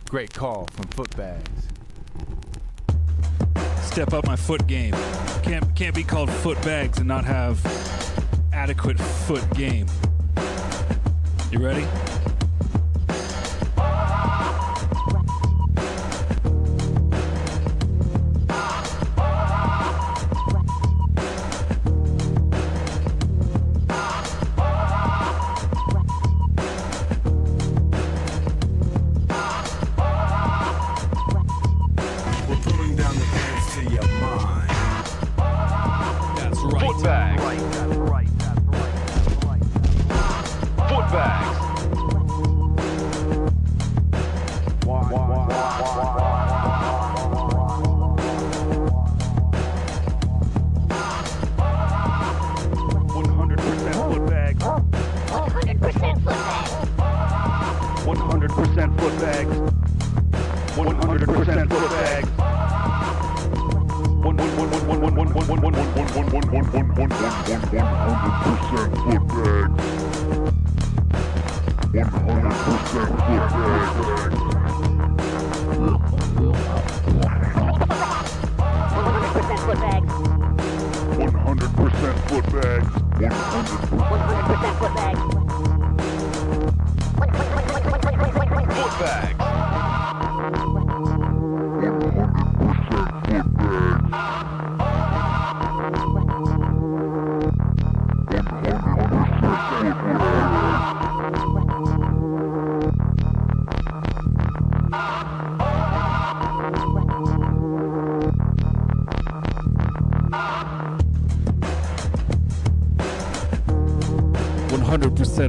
Great call from Footbags. Step up my foot game. Can't be called Footbags and not have adequate foot game. You ready?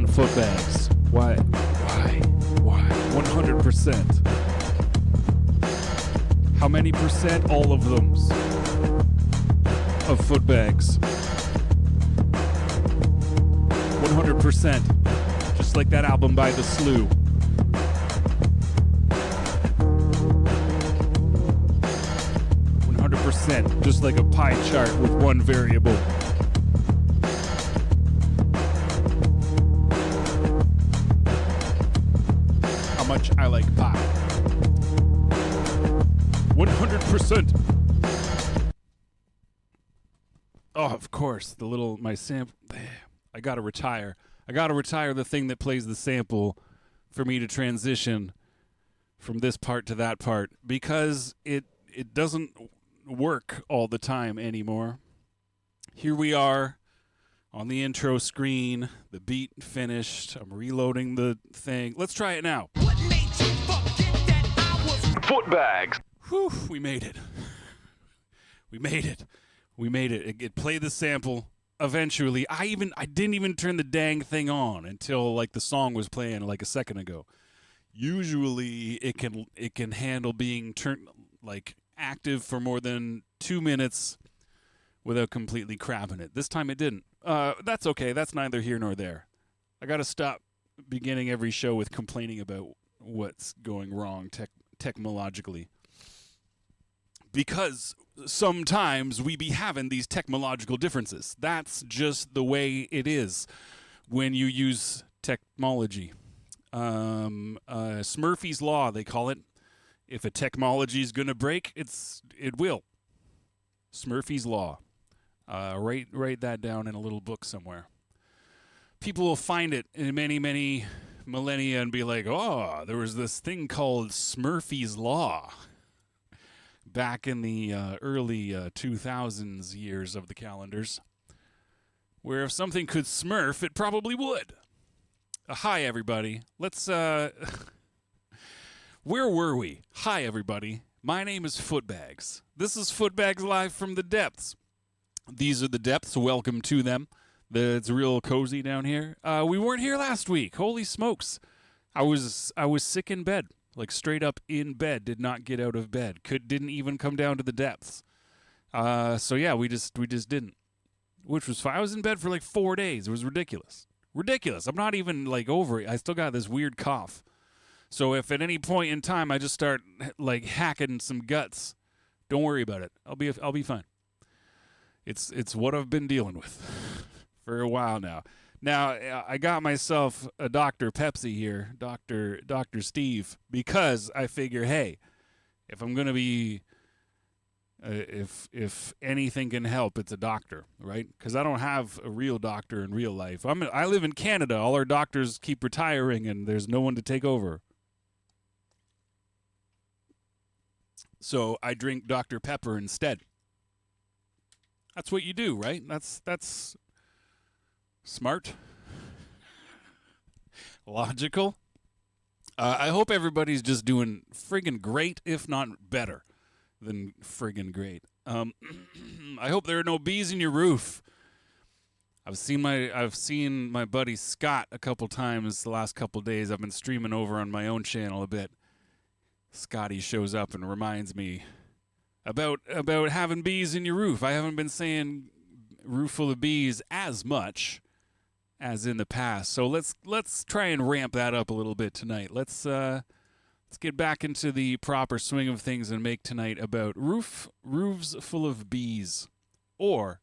Footbags. Why? 100%. How many percent? All of them. Of Footbags. 100%. Just like that album by The Slew. 100%. Just like a pie chart with one variable. Much I like pie. 100%. Oh, of course, my sample. I gotta retire. I gotta retire the thing that plays the sample for me to transition from this part to that part because it doesn't work all the time anymore. Here we are. On the intro screen, the beat finished. I'm reloading the thing. Let's try it now. What made you forget that I was Footbags? Whew, we made it. We made it. It played the sample eventually. I didn't even turn the dang thing on until like the song was playing like a second ago. Usually it can handle being turned like active for more than 2 minutes without completely crapping it. This time it didn't. That's okay. That's neither here nor there. I got to stop beginning every show with complaining about what's going wrong technologically. Because sometimes we be having these technological differences. That's just the way it is when you use technology. Smurphy's Law, they call it. If a technology is going to break, it will. Smurphy's Law. Write that down in a little book somewhere. People will find it in many, many millennia and be like, oh, there was this thing called Smurphy's Law back in the early 2000s years of the calendars, where if something could smurf, it probably would. Hi, everybody. Let's, where were we? Hi, everybody. My name is Footbags. This is Footbags Live from the Depths. These are the depths. Welcome to them. It's real cozy down here. We weren't here last week. Holy smokes. I was sick in bed. Like straight up in bed. Did not get out of bed. Didn't even come down to the depths. So yeah, we just didn't. Which was fine. I was in bed for like 4 days. It was ridiculous. Ridiculous. I'm not even like over it. I still got this weird cough. So if at any point in time I just start like hacking some guts, don't worry about it. I'll be fine. It's what I've been dealing with for a while now. Now, I got myself a Dr. Pepsi here, Dr. Steve, because I figure, hey, if I'm going to be if anything can help, it's a doctor, right? Because I don't have a real doctor in real life. I live in Canada. All our doctors keep retiring, and there's no one to take over. So I drink Dr. Pepper instead. That's what you do, right? That's smart, logical. I hope everybody's just doing friggin' great, if not better than friggin' great. I hope there are no bees in your roof. I've seen my buddy Scott a couple times the last couple days. I've been streaming over on my own channel a bit. Scotty shows up and reminds me about having bees in your roof. I haven't been saying roof full of bees as much as in the past. So let's try and ramp that up a little bit tonight. Let's get back into the proper swing of things and make tonight about roofs full of bees, or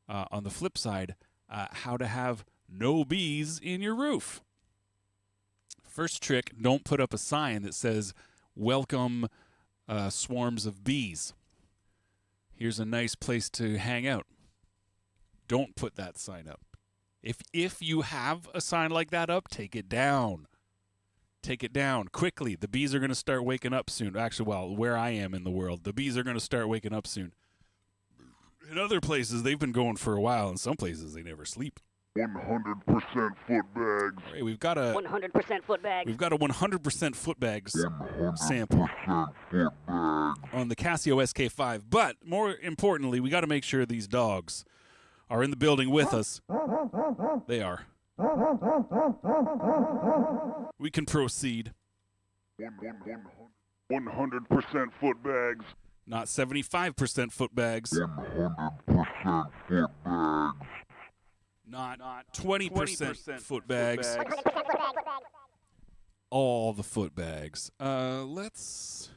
on the flip side, how to have no bees in your roof. First trick: don't put up a sign that says "Welcome swarms of bees." Here's a nice place to hang out. Don't put that sign up. If you have a sign like that up, take it down. Take it down quickly. The bees are going to start waking up soon. Actually, well, where I am in the world, the bees are going to start waking up soon. In other places, they've been going for a while. In some places, they never sleep. 100% Footbags. Right, we've got a 100% Footbags. We've got a 100% Footbags sample on the Casio SK5. But more importantly, we got to make sure these dogs are in the building with us. They are. We can proceed. 100% Footbags. Not 75% Footbags. 100% Footbags. Not 20% Footbags. All the Footbags. Let's.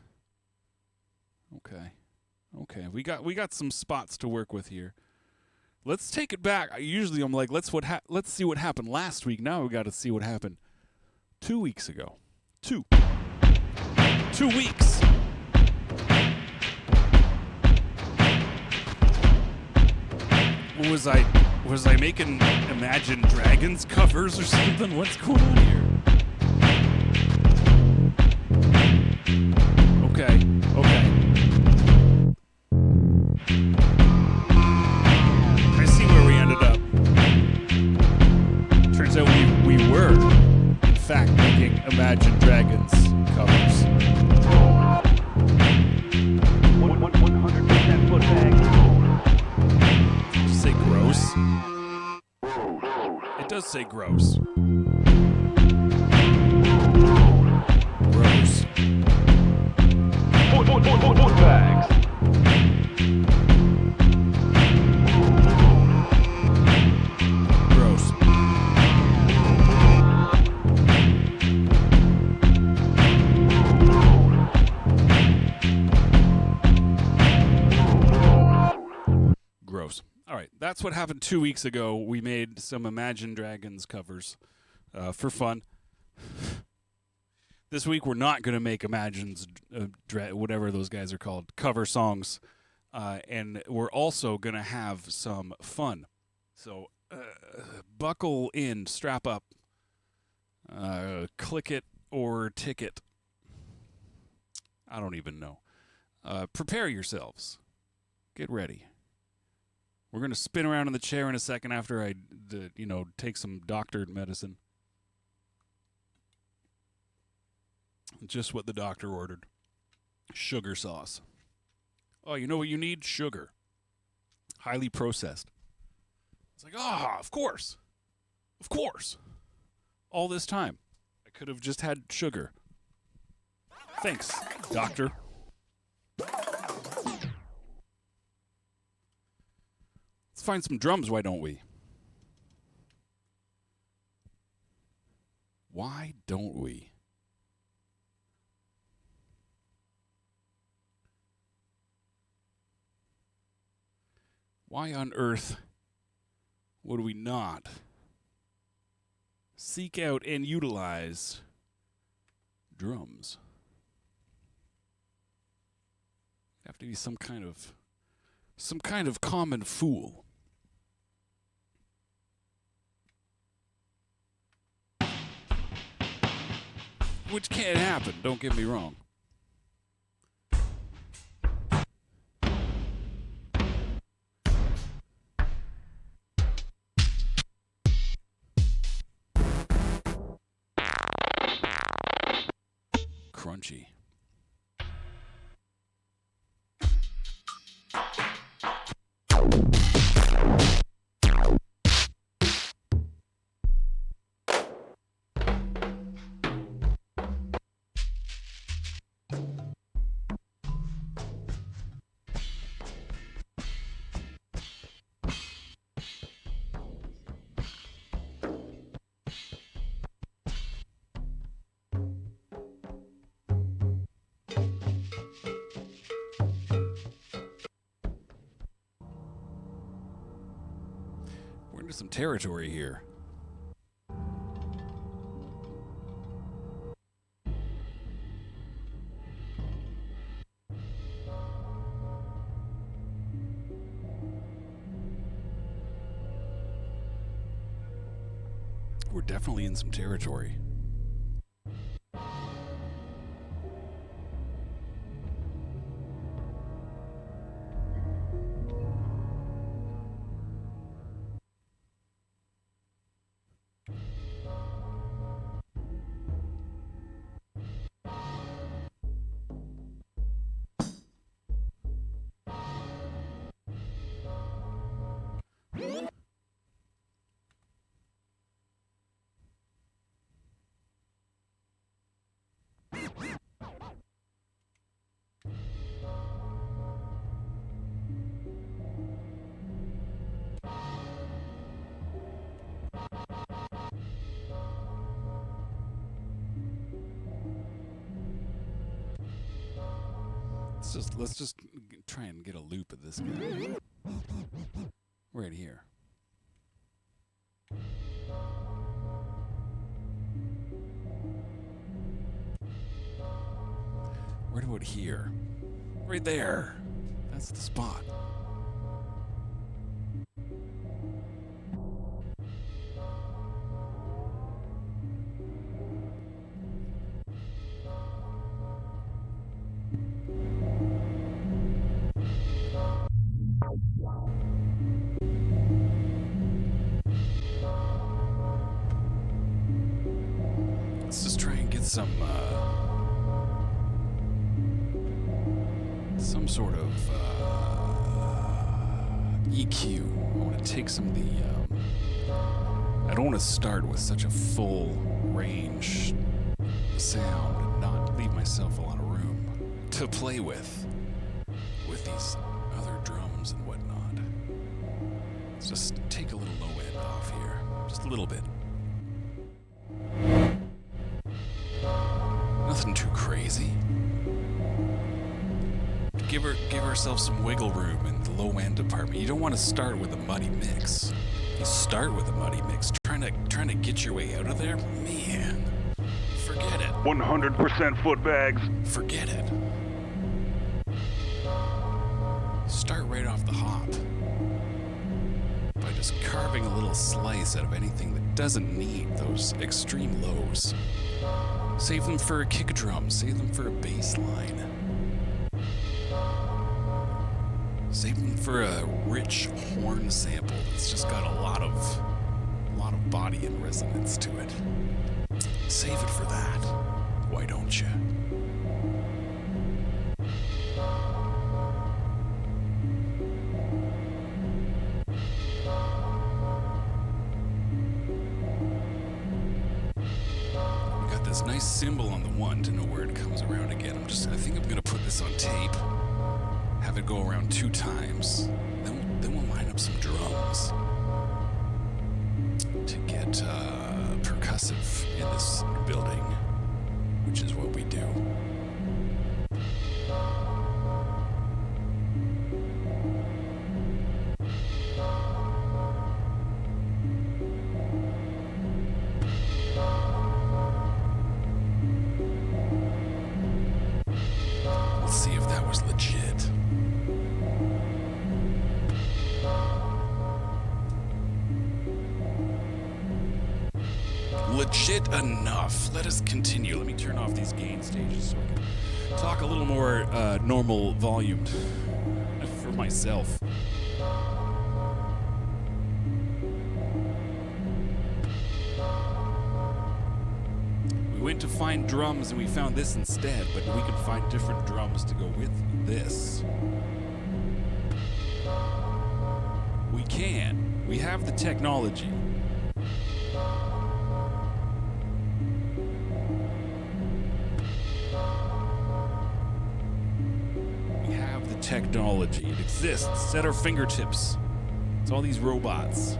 Okay. We got some spots to work with here. Let's take it back. Usually I'm like, let's see what happened last week. Now we got to see what happened 2 weeks ago. 2 weeks. Was I making Imagine Dragons covers or something? What's going on here? Okay. I see where we ended up. Turns out we were, in fact, making Imagine Dragons covers. 100% Footbags. Say gross. It does say gross. Gross. Footbags. Gross. Gross. All right, that's what happened 2 weeks ago. We made some Imagine Dragons covers for fun. This week we're not going to make Imagine's, whatever those guys are called, cover songs. And we're also going to have some fun. So buckle in, strap up, click it or ticket. I don't even know. Prepare yourselves. Get ready. We're going to spin around in the chair in a second after I take some doctored medicine. Just what the doctor ordered. Sugar sauce. Oh, you know what you need? Sugar. Highly processed. It's like, of course. Of course. All this time. I could have just had sugar. Thanks, doctor. Let's find some drums, why don't we? Why don't we? Why on earth would we not seek out and utilize drums. You have to be some kind of common fool. Which can't happen, don't get me wrong. Crunchy. We're into some territory here. We're definitely in some territory. Let's just try and get a loop of this guy. Right here. Right about here. Right there. That's the spot. Let's just try and get some sort of EQ. I want to take some of the. I don't want to start with such a full range sound and not leave myself a lot of room to play with these other drums and whatnot. Let's just take a little low end off here, just a little bit. Nothing too crazy. Give ourselves some wiggle room in the low end department. You don't want to start with a muddy mix. You start with a muddy mix, trying to get your way out of there. Man, forget it. 100% Footbags. Forget it. Start right off the hop by just carving a little slice out of anything that doesn't need those extreme lows. Save them for a kick drum. Save them for a bass line. Save them for a rich horn sample that's just got a lot of body and resonance to it. Save it for that. Why don't you? We got this nice cymbal on the one to know where it comes around again. I think I'm gonna put this on tape. Have it go around 2 times. Then we'll line up some drums to get percussive in this building, which is what we do. We legit enough. Let us continue. Let me turn off these gain stages so I can talk a little more normal volumed for myself. We went to find drums and we found this instead, but we can find different drums to go with this. We can. We have the technology. We have the technology. It exists. It's at our fingertips. It's all these robots.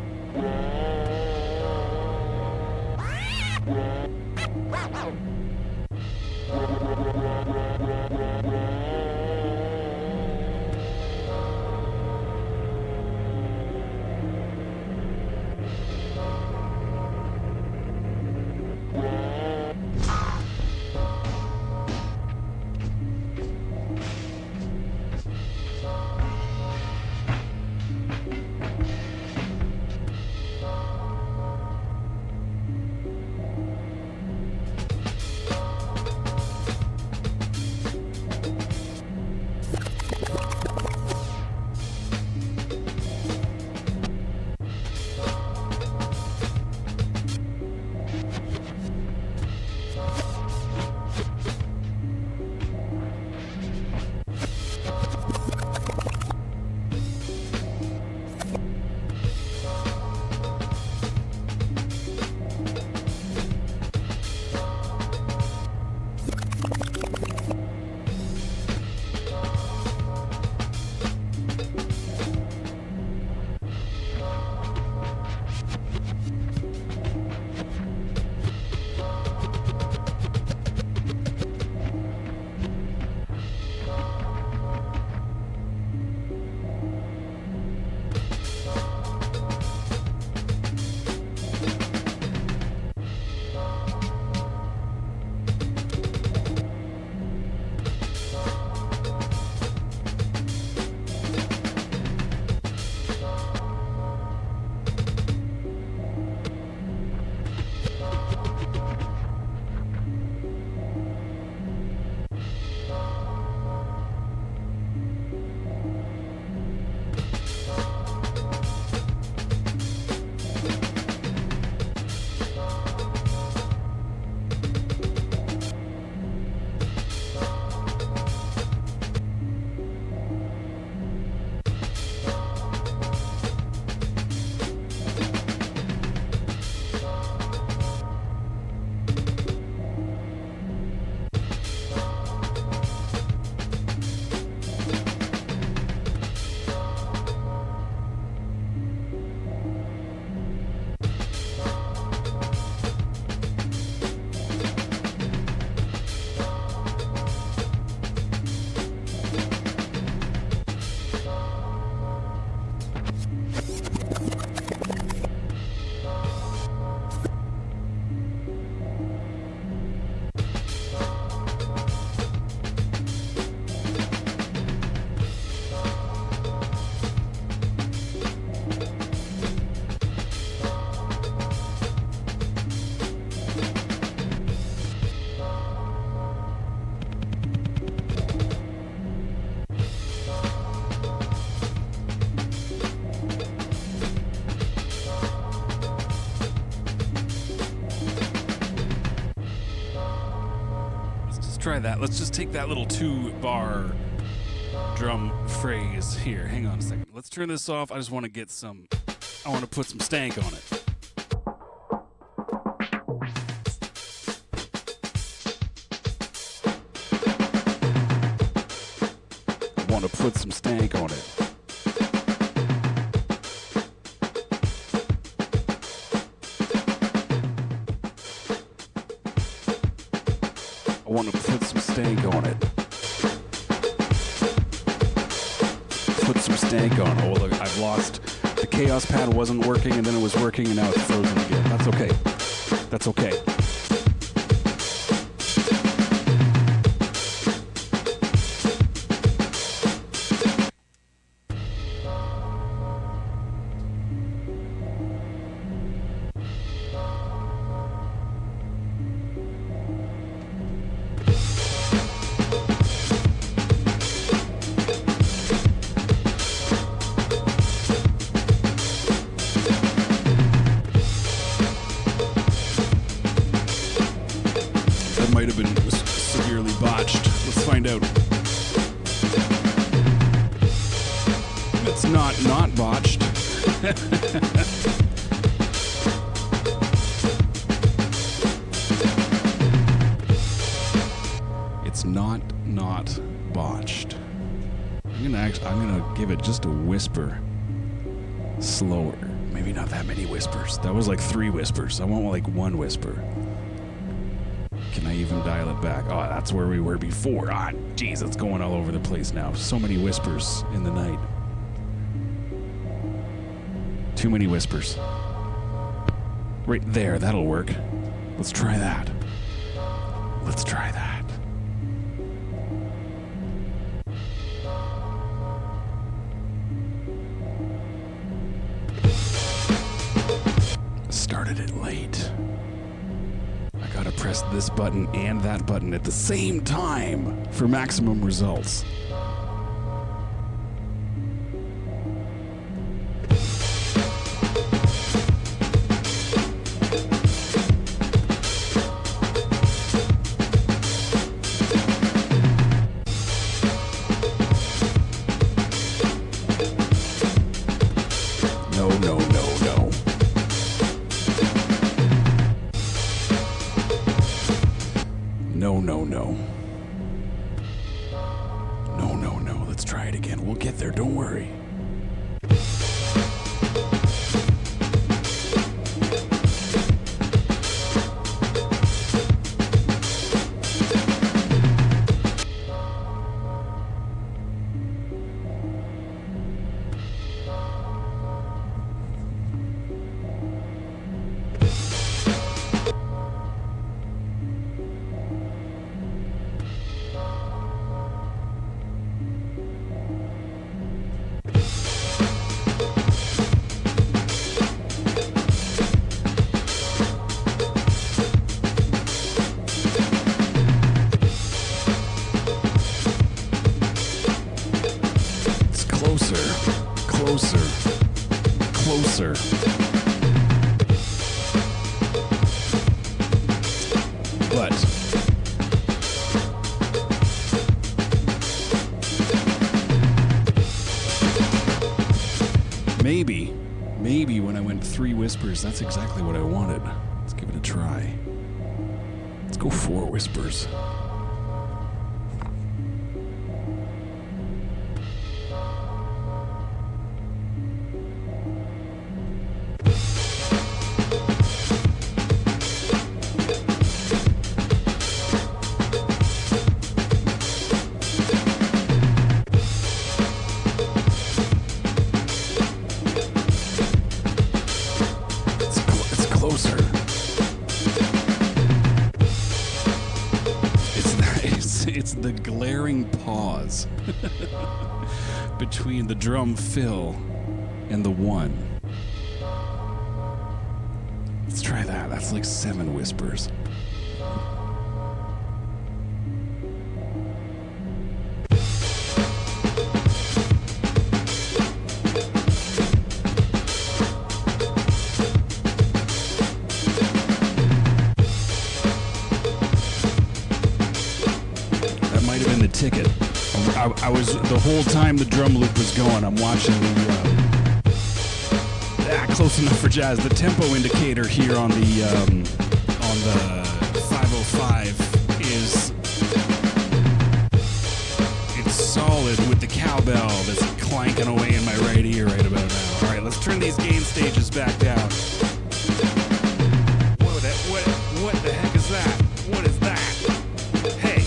Try that. Let's just take that little 2-bar drum phrase here. Hang on a second. Let's turn this off. I just want to get some, I want to put some stank on it. I want to put some stank on it. I want to put some stank on it. Put some stank on. Oh, look, I've lost. The chaos pad wasn't working, and then it was working, and now it's frozen again. That's okay. That's okay. find out. It's not botched. It's not botched. I'm gonna give it just a whisper slower. Maybe not that many whispers. That was like 3 whispers. I want like 1 whisper. Can I even dial it back? Oh, that's where we were before. Ah, jeez, it's going all over the place now. So many whispers in the night. Too many whispers. Right there, that'll work. Let's try that. Let's try that. Started it late. I gotta press this button and that button at the same time for maximum results. No. Let's try it again. We'll get there. Don't worry. Closer. But maybe when I went 3 whispers, that's exactly what I wanted. Let's give it a try. Let's go 4 whispers. Closer. It's the glaring pause between the drum fill and the 1. Let's try that. That's like 7 whispers. Ticket. I was the whole time the drum loop was going. I'm watching the close enough for jazz. The tempo indicator here on the 505 is it's solid with the cowbell that's clanking away in my right ear right about now. All right, let's turn these gain stages back down. What the heck is that? What is that? Hey.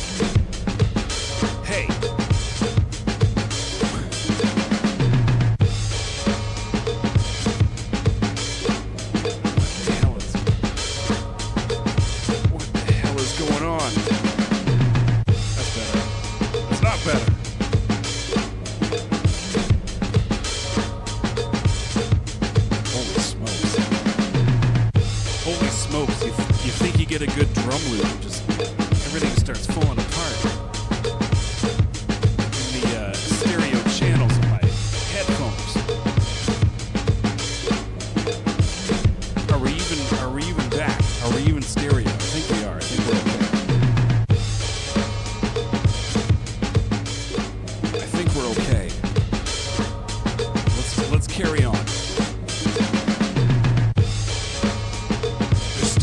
You think you get a good drum loop, just everything starts falling apart in the stereo channels of my headphones. Are we even back? Are we even stereo? I think we are. I think we're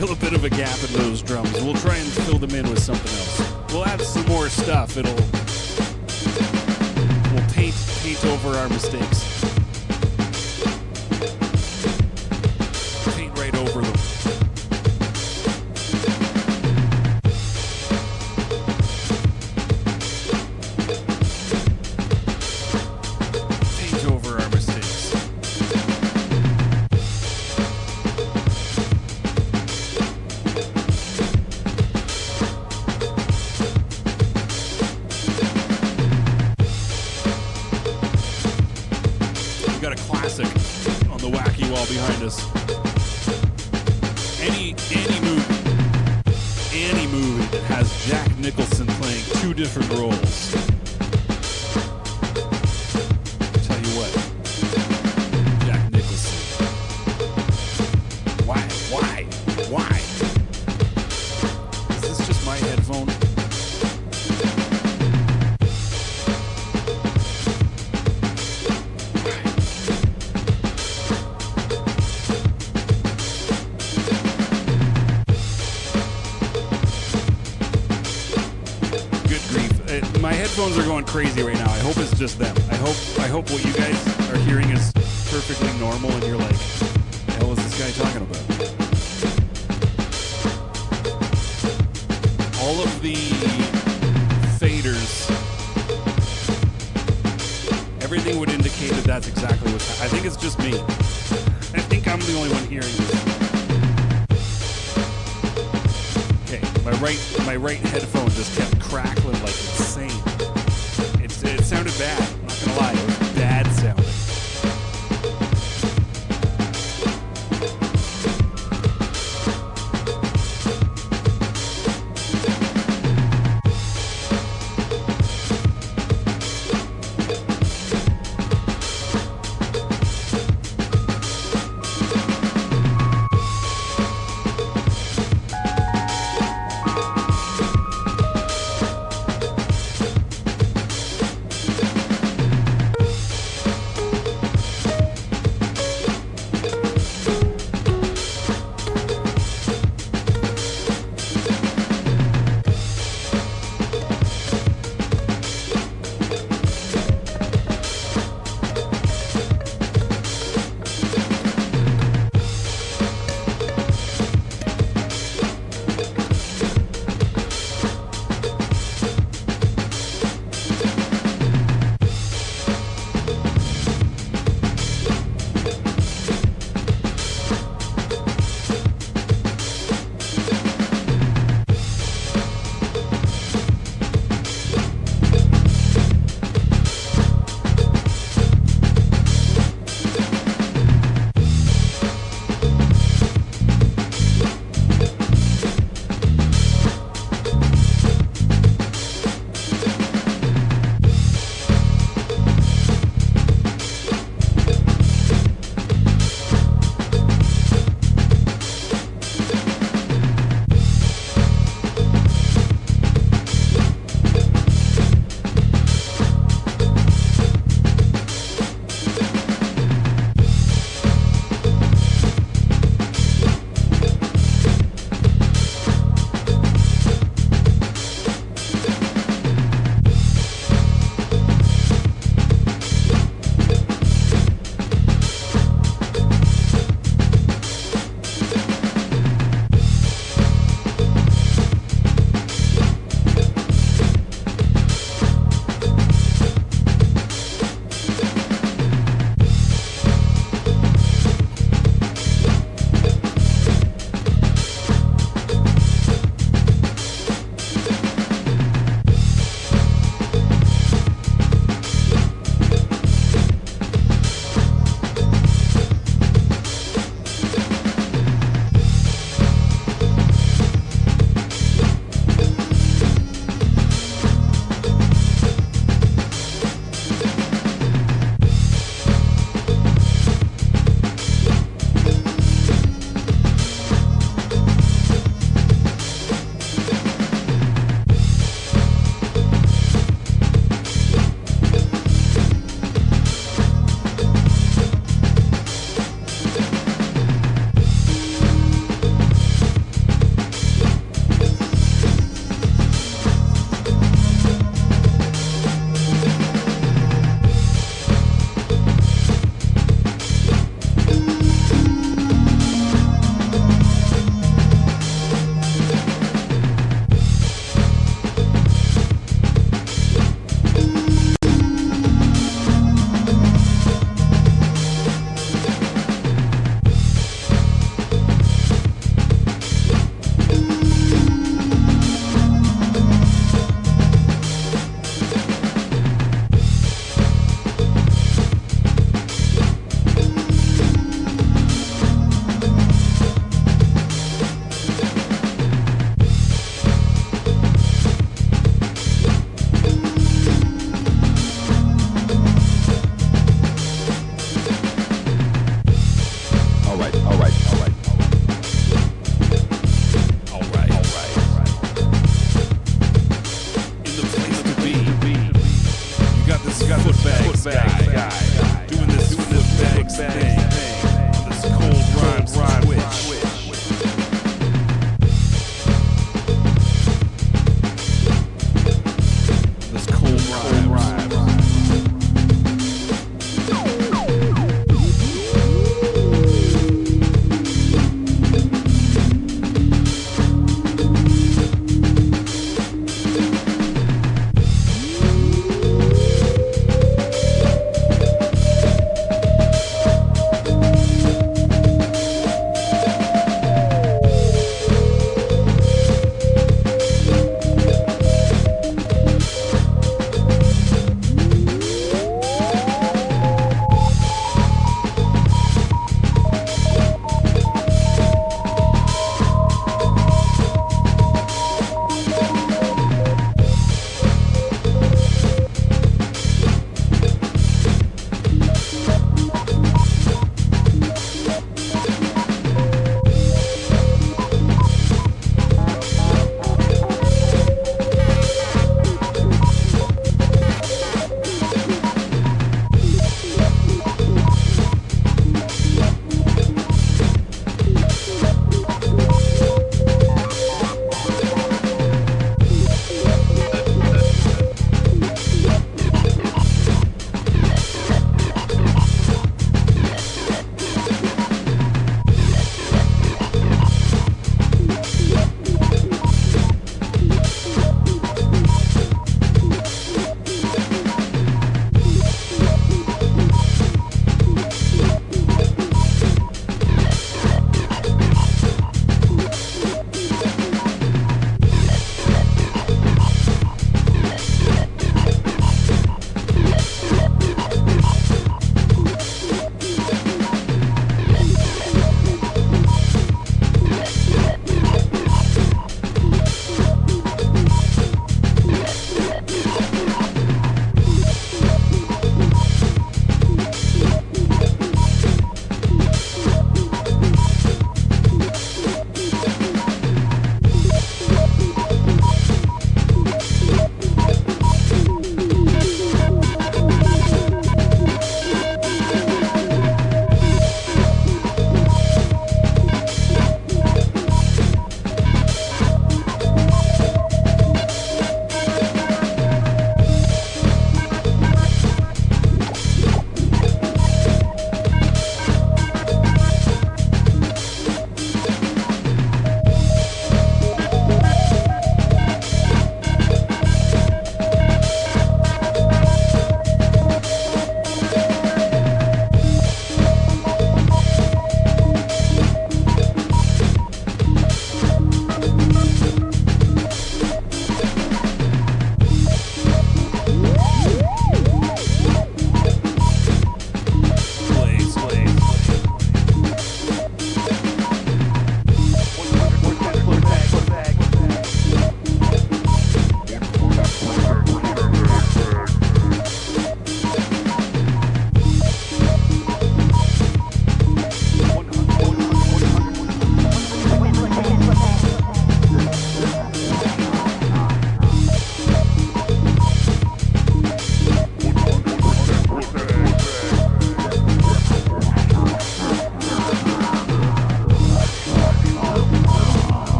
still a bit of a gap in those drums. We'll try and fill them in with something else. We'll add some more stuff. We'll paint over our mistakes. Paint right over them. Paint over our mistakes. We got a classic on the wacky wall behind us. Any movie that has Jack Nicholson playing two different roles. Tell you what, Jack Nicholson. Why? Is this just my headphone? Good grief. My headphones are going crazy right now. I hope it's just them. I hope what you guys are hearing is perfectly normal and you're like, the hell is this guy talking about? All of the faders, everything would indicate that that's exactly what's happening. I think it's just me. I think I'm the only one hearing this. Okay, my right headphone just kept crackling like insane. It sounded bad. I'm not gonna lie, it was bad sounding. In the place to be. You got this Footbags guy doing this Footbags thing. This cold rhymes switch. This cold rhyme.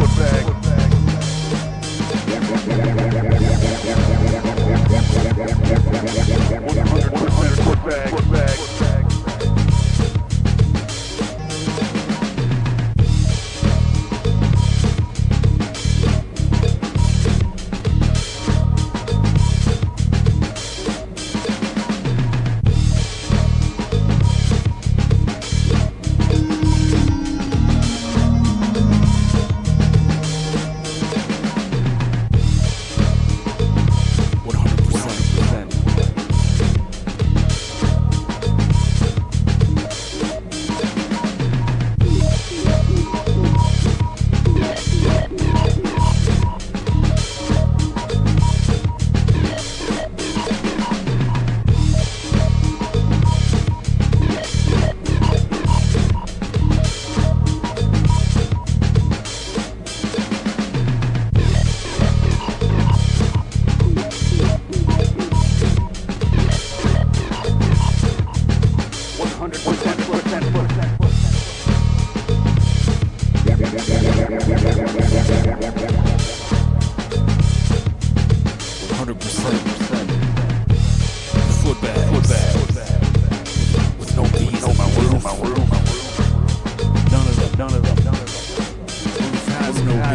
Footbags.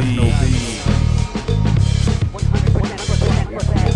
has no beat. 100% footbags.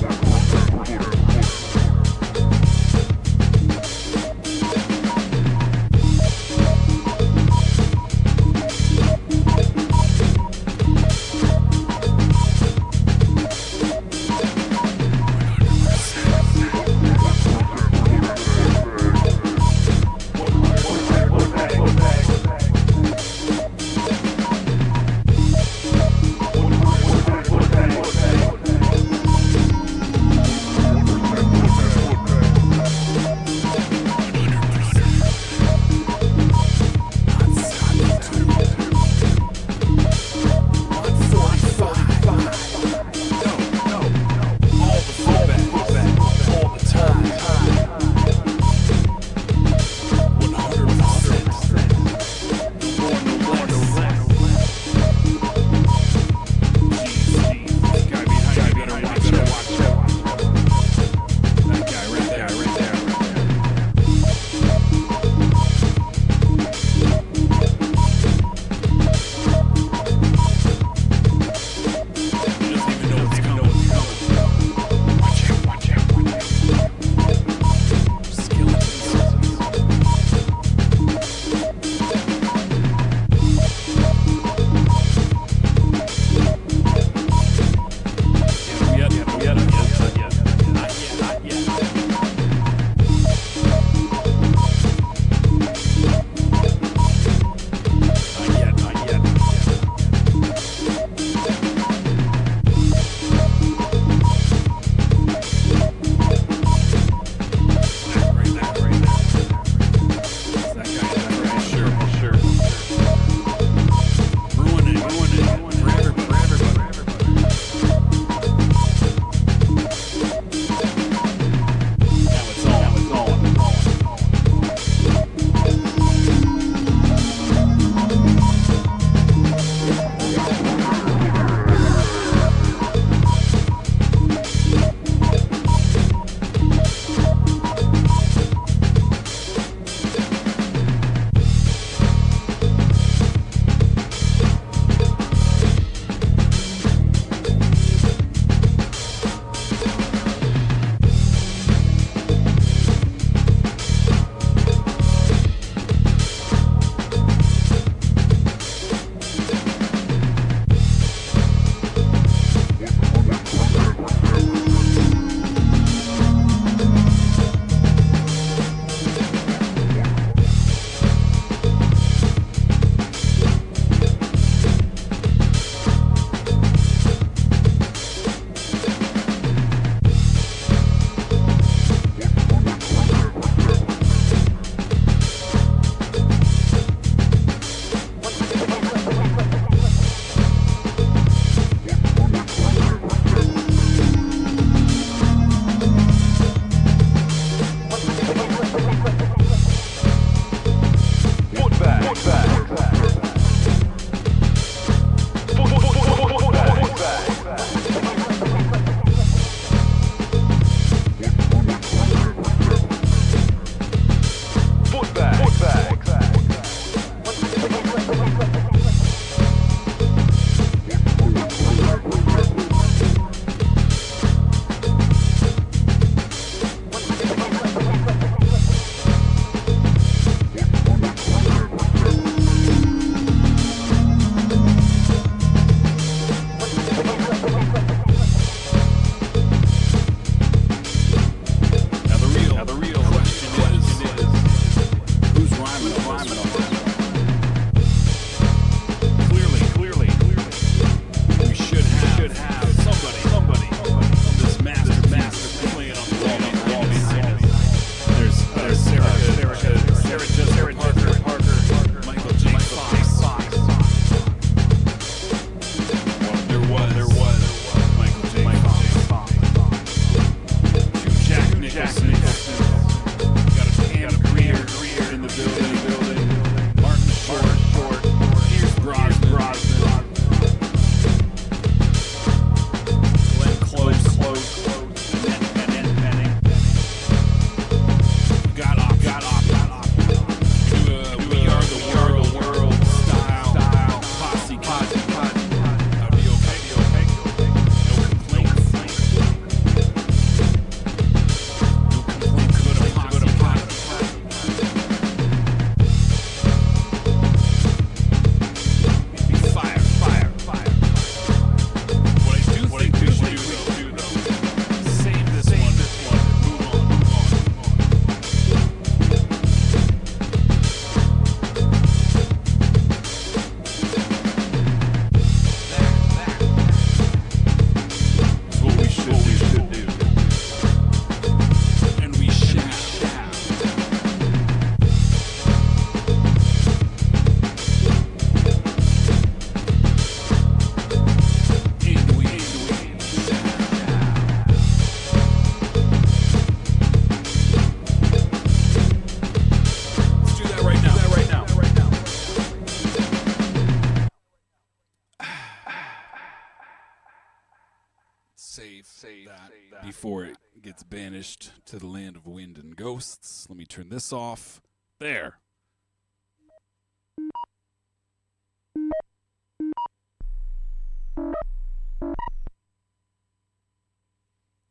save that before it gets banished to the land of wind and ghosts. Let me turn this off. There.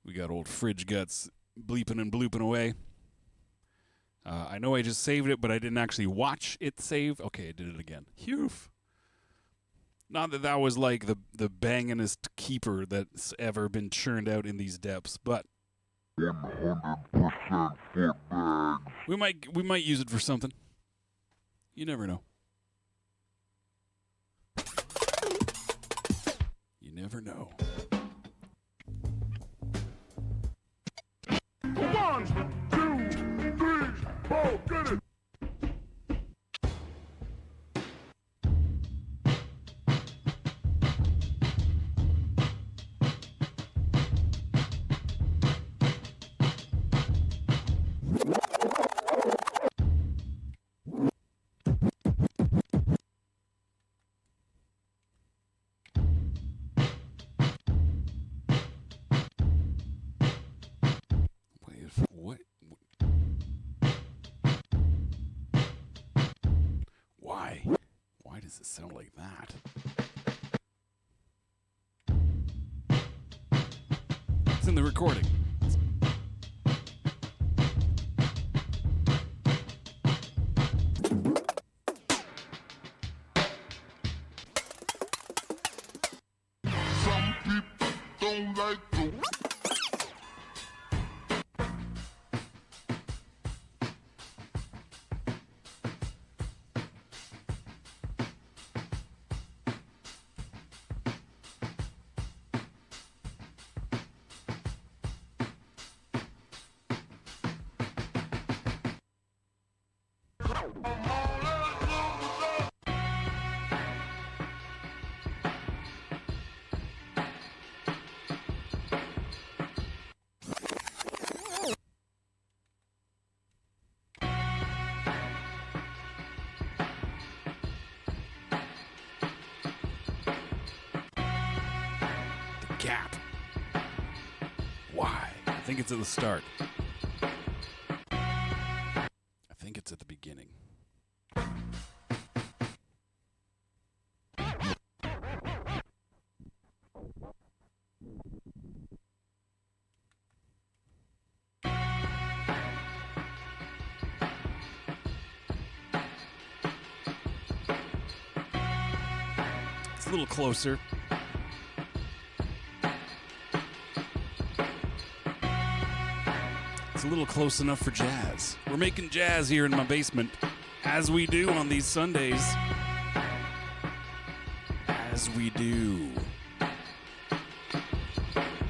We got old Fridge Guts bleeping and blooping away. I know I just saved it, but I didn't actually watch it save. Okay, I did it again. Phew. Not that that was like the bangingest keeper that's ever been churned out in these depths, but 100% Footbags. we might use it for something. You never know. You never know. 1, 2, 3, 4, get it! What? Why? Why does it sound like that? It's in the recording. Some people don't like the Gap. Why? I think it's at the start. I think it's at the beginning. It's a little closer. It's a little close enough for jazz. We're making jazz here in my basement, as we do on these Sundays. As we do.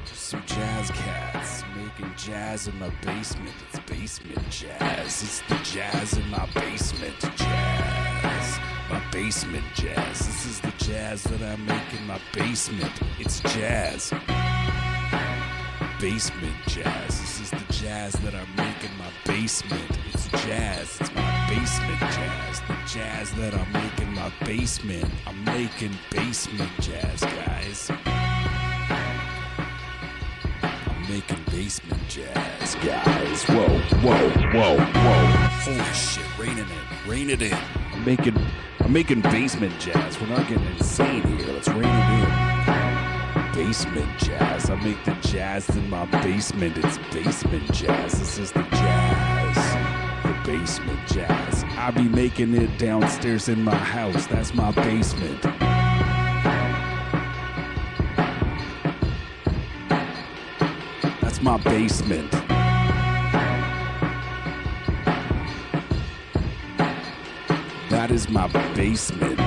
Just some jazz cats making jazz in my basement. It's basement jazz. It's the jazz in my basement jazz. My basement jazz. This is the jazz that I make in my basement. It's jazz. Basement jazz. This is the jazz that I make in my basement. It's jazz. It's my basement jazz. The jazz that I make in my basement. I'm making basement jazz, guys. I'm making basement jazz, guys. Whoa, whoa, whoa, whoa. Holy shit, rein it in. I'm making basement jazz. We're not getting insane here. Let's rein it in. Basement jazz. I make the jazz in my basement. It's basement jazz. This is the jazz. The basement jazz. I be making it downstairs in my house. That's my basement. That's my basement. That is my basement.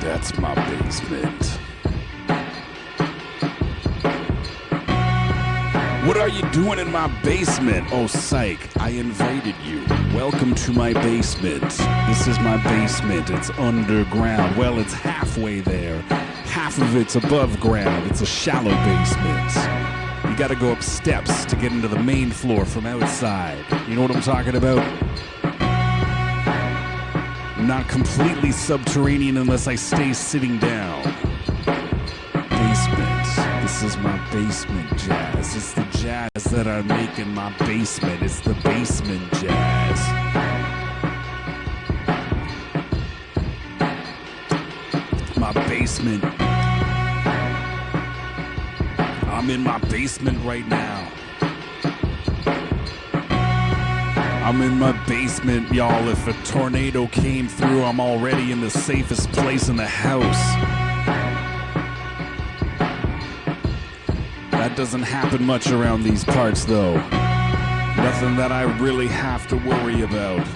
That's my basement. What are you doing in my basement? Oh, psych, I invited you. Welcome to my basement. This is my basement. It's underground. Well, it's halfway there. Half of it's above ground. It's a shallow basement. You gotta go up steps to get into the main floor from outside. You know what I'm talking about? Not completely subterranean unless I stay sitting down. Basement. This is my basement jazz. It's the jazz that I make in my basement. It's the basement jazz. My basement. I'm in my basement right now. I'm in my basement, y'all. If a tornado came through, I'm already in the safest place in the house. That doesn't happen much around these parts, though. Nothing that I really have to worry about.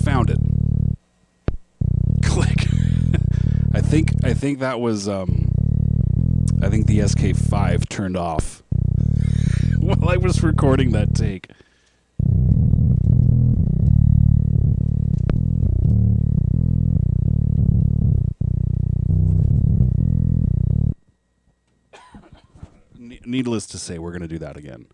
Found it. Click. I think that was I think the SK5 turned off while I was recording that take. Needless to say, we're going to do that again.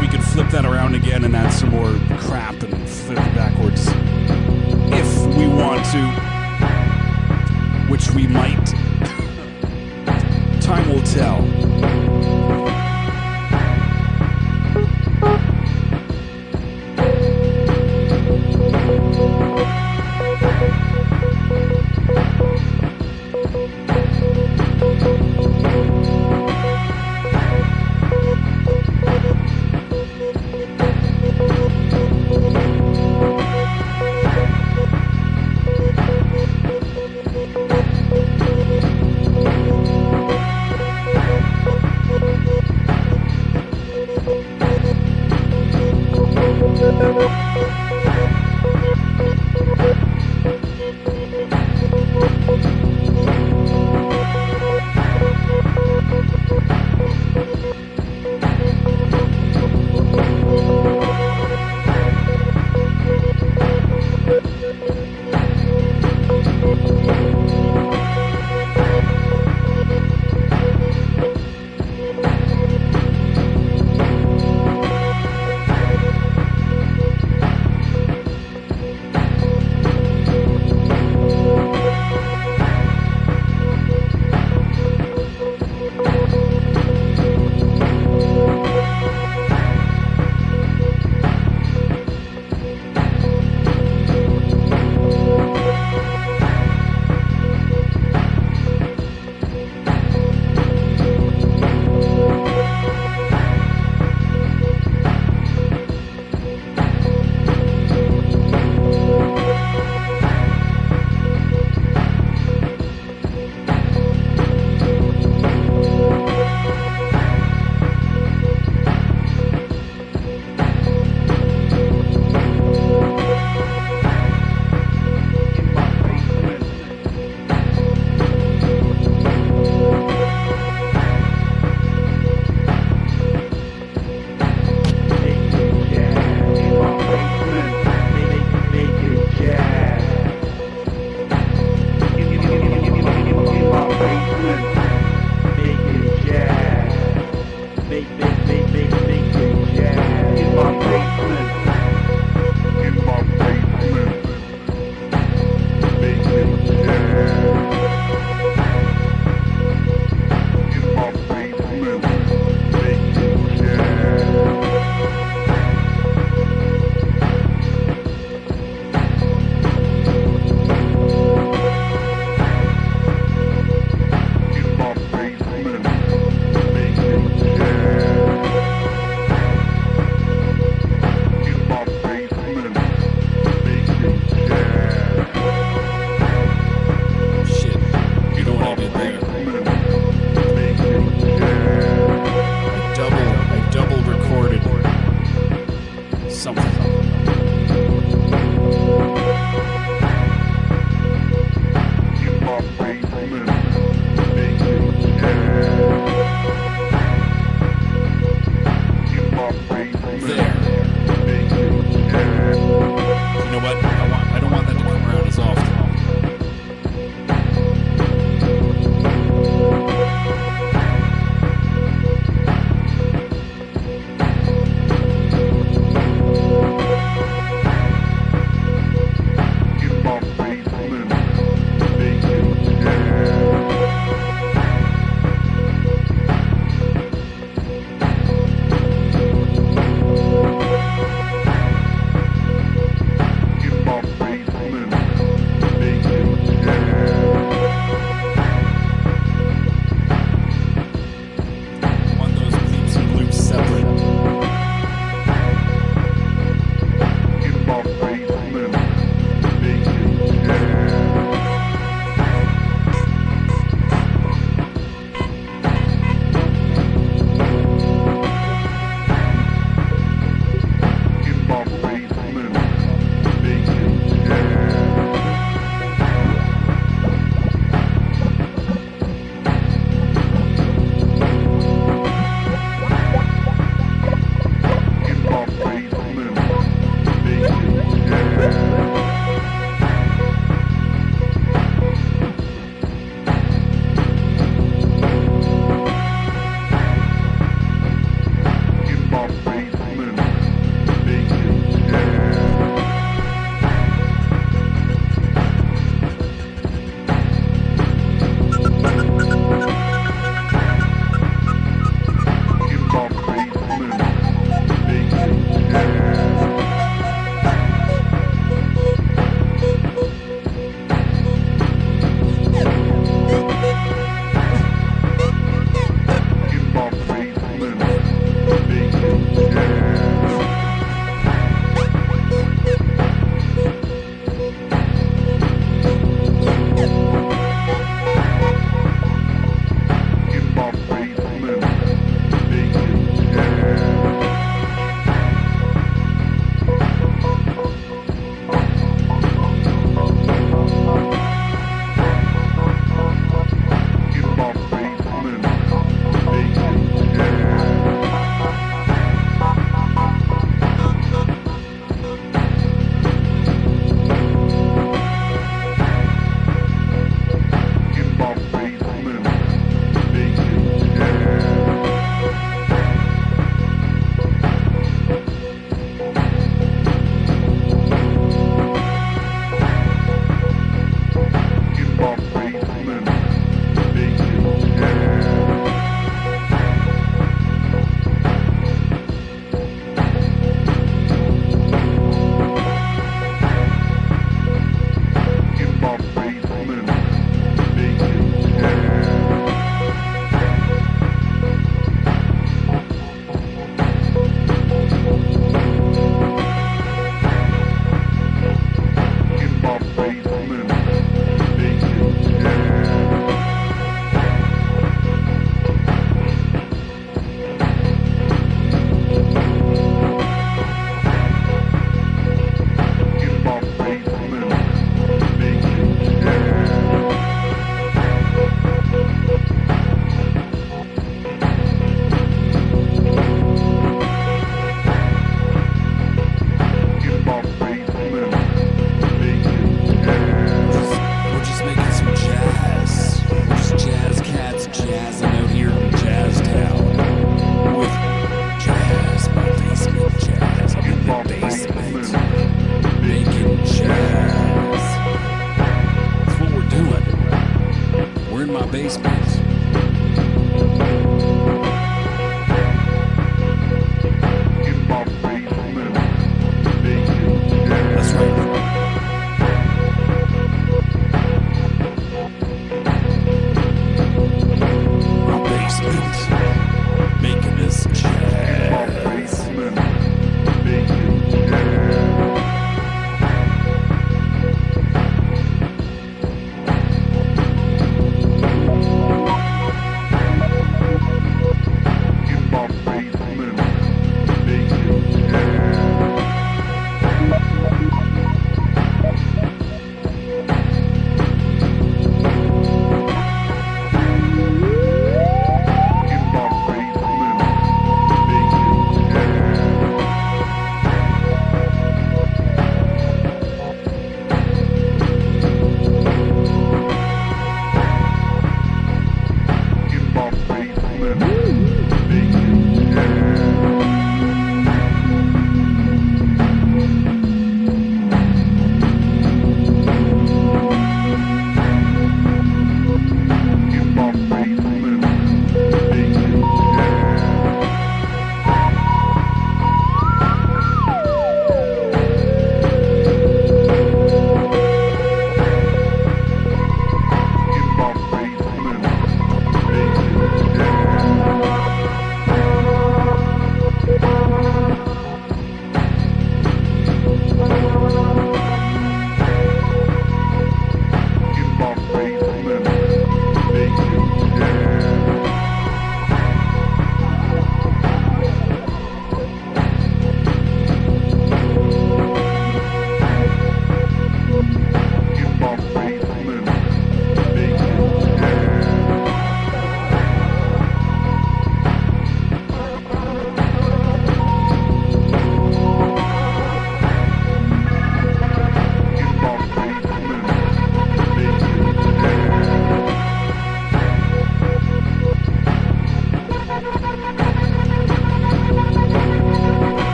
we could flip that around again and add some more crap and flip it backwards if we want to, which we might. Time will tell.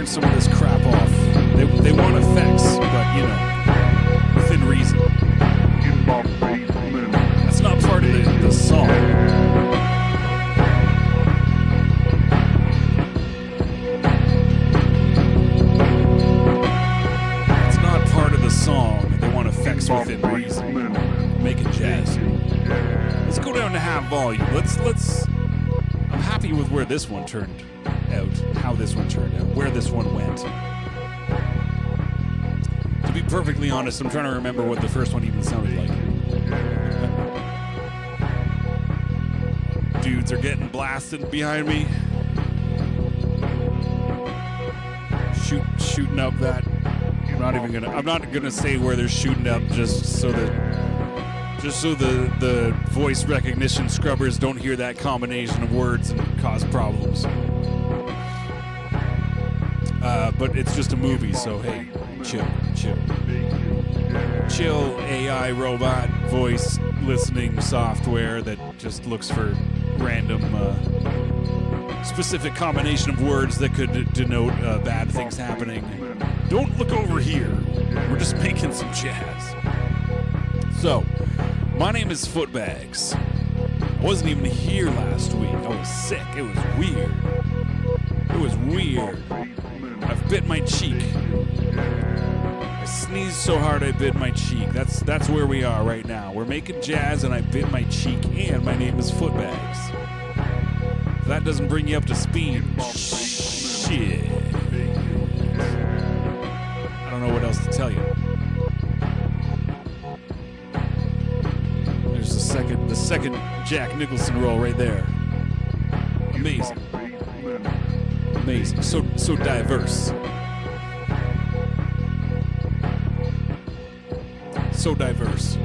turn some of this crap off. They want effects, but you know, within reason. That's not part of the song. It's not part of the song. They want effects within reason. Making jazz. Let's go down to half volume. Let's. I'm happy with where this one turned out, how this one turned out, where this one went. To be perfectly honest, I'm trying to remember what the first one even sounded like. Dudes are getting blasted behind me. Shooting up that. I'm not gonna say where they're shooting up just so the voice recognition scrubbers don't hear that combination of words and cause problems. But it's just a movie, so hey, chill. Chill AI robot voice listening software that just looks for random specific combination of words that could denote bad things happening. Don't look over here. We're just making some jazz. So, my name is Footbags. I wasn't even here last week. I was sick. It was weird. I've bit my cheek. I sneezed so hard I bit my cheek. That's where we are right now. We're making jazz and I bit my cheek, and my name is Footbags. If that doesn't bring you up to speed, shit. I don't know what else to tell you. There's the second Jack Nicholson role right there. Amazing. So diverse. So diverse.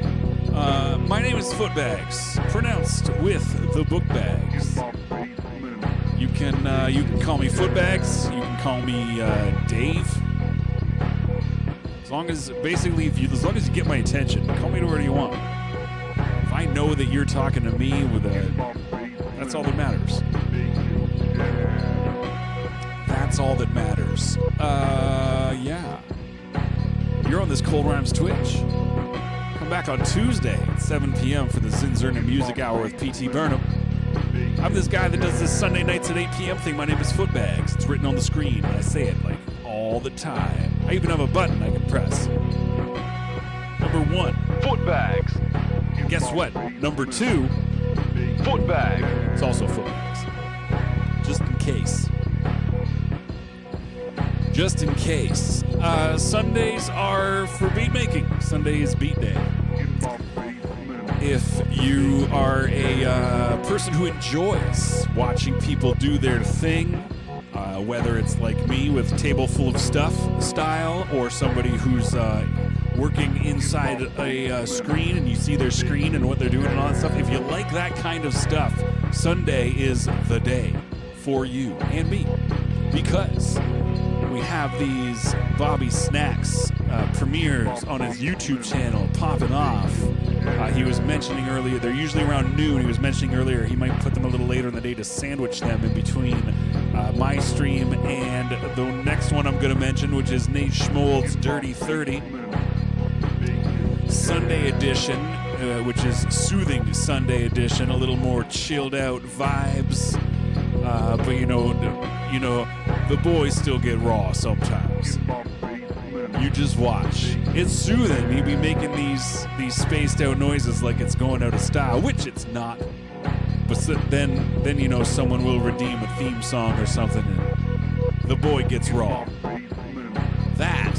My name is Footbags, pronounced with the book bags. You can call me Footbags. You can call me Dave. As long as you get my attention, call me whatever you want. If I know that you're talking to me that's all that matters. That's all that matters. Yeah. You're on this Cold Rhymes Twitch. Come back on Tuesday at 7 p.m. for the Zinzerna Music Hour with P.T. Burnham. I'm this guy that does this Sunday nights at 8 p.m. thing. My name is Footbags. It's written on the screen, and I say it like all the time. I even have a button I can press. Number 1, Footbags. and guess what? Number 2, Footbag. it's also Footbags. Just in case. Just in case. Sundays are for beat making. Sunday is beat day. If you are a person who enjoys watching people do their thing, whether it's like me with table full of stuff style, or somebody who's working inside a screen and you see their screen and what they're doing and all that stuff, if you like that kind of stuff, Sunday is the day for you and me, because we have these Bobby Snacks premieres on his YouTube channel popping off. He was mentioning earlier, they're usually around noon. He was mentioning earlier he might put them a little later in the day to sandwich them in between my stream and the next one I'm going to mention, which is Nate Schmold's Dirty 30 Sunday edition, which is soothing Sunday edition, a little more chilled out vibes. But you know, the boys still get raw sometimes. You just watch. It's soothing. He'd be making these spaced out noises like it's going out of style, which it's not. But then someone will redeem a theme song or something, and the boy gets raw. That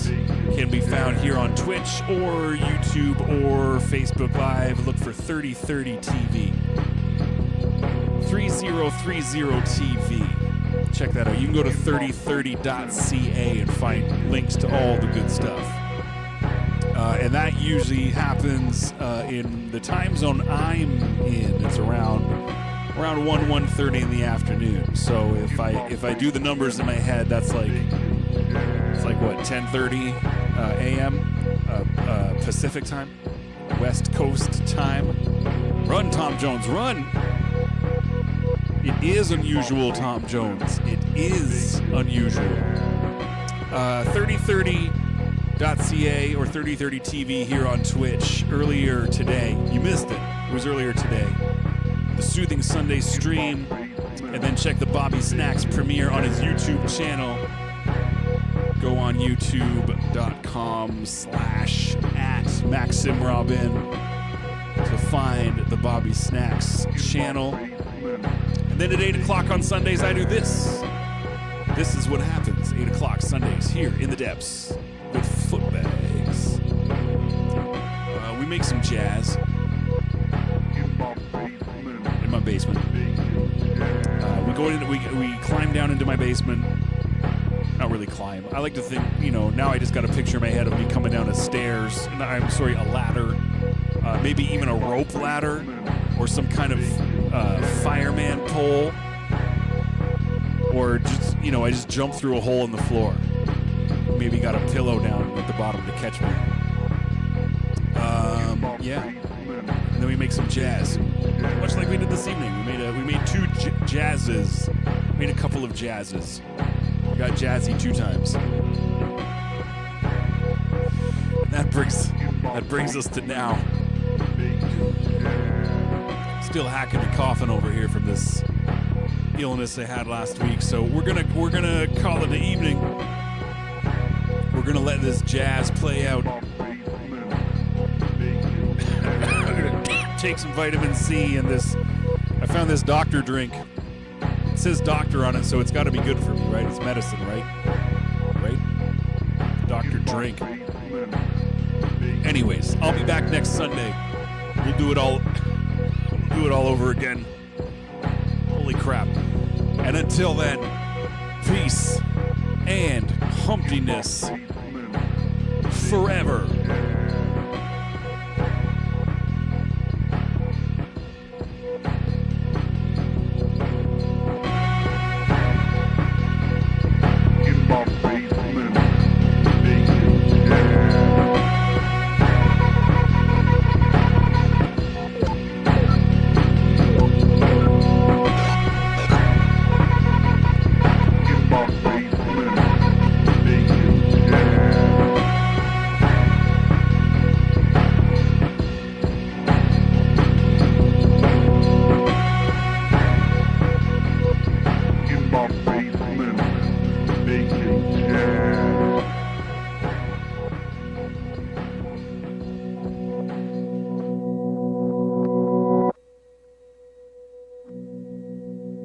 can be found here on Twitch or YouTube or Facebook Live. Look for 3030 TV. 3030 TV. Check that out. You can go to 3030.ca and find links to all the good stuff. And that usually happens in the time zone I'm in. It's around 1:30 in the afternoon. So if I do the numbers in my head, it's like what, 10:30 a.m. Pacific time, West Coast time. Run, Tom Jones, run! It is unusual, Tom Jones. It is unusual. 3030.ca or 3030 TV here on Twitch earlier today. You missed it. It was earlier today. The Soothing Sunday stream. And then check the Bobby Snacks premiere on his YouTube channel. Go on youtube.com/@MaximRobin to find the Bobby Snacks channel. And then at 8 o'clock on Sundays, I do this. This is what happens, 8 o'clock Sundays here in the depths with Footbags. We make some jazz in my basement. We climb down into my basement. Not really climb. I like to think, now I just got a picture in my head of me coming down a stairs. A ladder. Maybe even a rope ladder or some kind of fireman pole. Or just, I just jump through a hole in the floor. Maybe got a pillow down at the bottom to catch me. Yeah. And then we make some jazz. Much like we did this evening. We made two jazzes. Made a couple of jazzes. We got jazzy 2 times. And that brings us to now. Still hacking and coughing over here from this illness I had last week. So we're gonna call it an evening. We're gonna let this jazz play out. Take some vitamin C and this. I found this doctor drink. It says doctor on it, so it's got to be good for me, right? It's medicine, right? Right? Doctor drink. Anyways, I'll be back next Sunday. We'll do it all over again. Holy crap. And until then, peace and humpiness forever.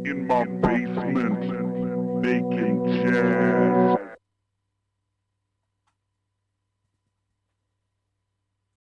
In my basement.